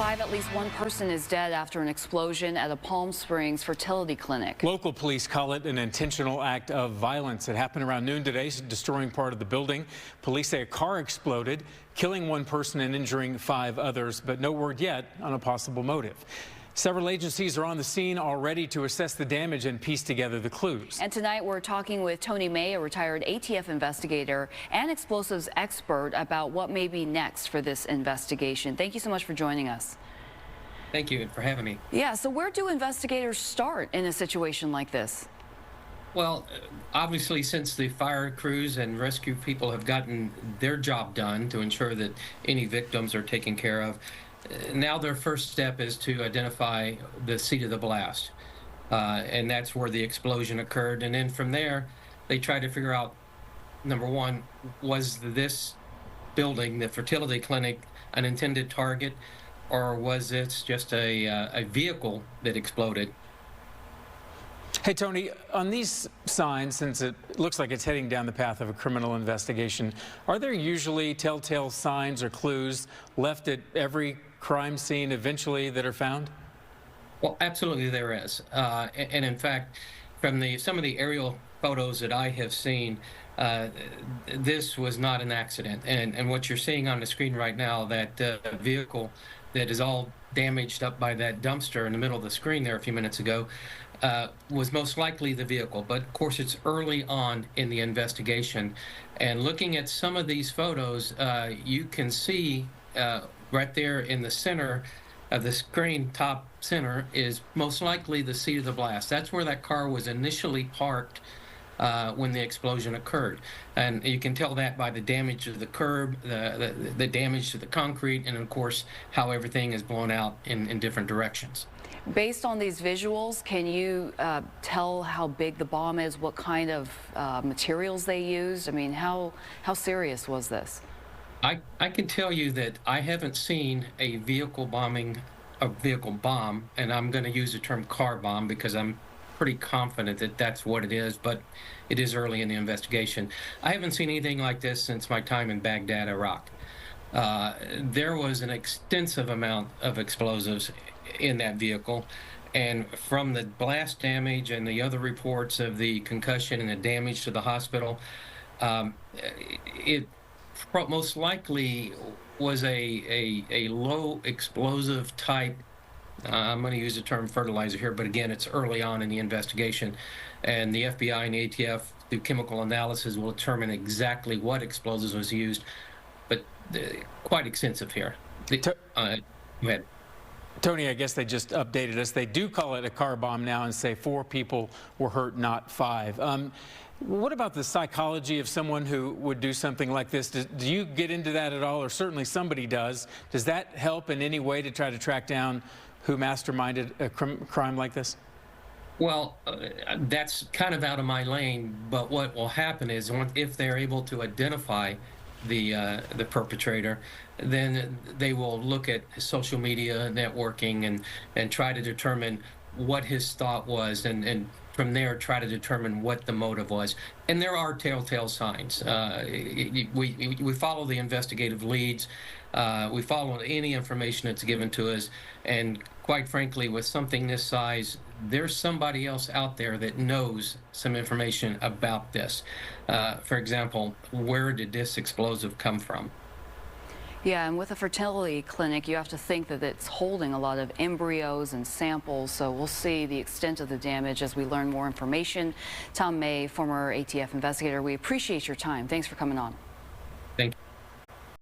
5, at least one person is dead after an explosion at a Palm Springs fertility clinic. Local police call it an intentional act of violence. It happened around noon today, destroying part of the building. Police say a car exploded, killing one person and injuring 5 others, but no word yet on a possible motive. Several agencies are on the scene already to assess the damage and piece together the clues. And tonight we're talking with Tony May, a retired ATF investigator and explosives expert, about what may be next for this investigation. Thank you so much for joining us. Thank you for having me. Yeah, so where do investigators start in a situation like this? Well, obviously, since the fire crews and rescue people have gotten their job done to ensure that any victims are taken care of, now their first step is to identify the seat of the blast. And that's where the explosion occurred. And then from there, they try to figure out, number one, was this building, the fertility clinic, an intended target, or was it just a vehicle that exploded? Hey, Tony, on these signs, since it looks like it's heading down the path of a criminal investigation, are there usually telltale signs or clues left at every crime scene eventually that are found? Well, absolutely there is. And in fact, from some of the aerial photos that I have seen, this was not an accident. And what you're seeing on the screen right now, that vehicle that is all damaged up by that dumpster in the middle of the screen there a few minutes ago, was most likely the vehicle. But of course, it's early on in the investigation. And looking at some of these photos, you can see right there in the center of the screen, top center, is most likely the seat of the blast. That's where that car was initially parked when the explosion occurred. And you can tell that by the damage to the curb, the damage to the concrete, and of course, how everything is blown out in different directions. Based on these visuals, can you tell how big the bomb is, what kind of materials they used? I mean, how serious was this? I can tell you that I haven't seen a vehicle bomb, and I'm going to use the term car bomb because I'm pretty confident that that's what it is, but it is early in the investigation. I haven't seen anything like this since my time in Baghdad, Iraq. There was an extensive amount of explosives in that vehicle, and from the blast damage and the other reports of the concussion and the damage to the hospital, it most likely was a low explosive type. I'm going to use the term fertilizer here, but again, it's early on in the investigation, and the FBI and the ATF, through chemical analysis, will determine exactly what explosives was used, but quite extensive here. Go ahead. Tony, I guess they just updated us. They do call it a car bomb now and say 4 people were hurt, not 5. What about the psychology of someone who would do something like this? Do you get into that at all, or certainly somebody does? Does that help in any way to try to track down who masterminded a crime like this? Well, that's kind of out of my lane, but what will happen is if they're able to identify the perpetrator, then they will look at social media networking and try to determine what his thought was, and from there try to determine what the motive was. And there are telltale signs. We follow the investigative leads. We follow any information that's given to us, and quite frankly, with something this size, there's somebody else out there that knows some information about this. For example, where did this explosive come from? Yeah, and with a fertility clinic, you have to think that it's holding a lot of embryos and samples, so we'll see the extent of the damage as we learn more information. Tom May, former ATF investigator, we appreciate your time. Thanks for coming on.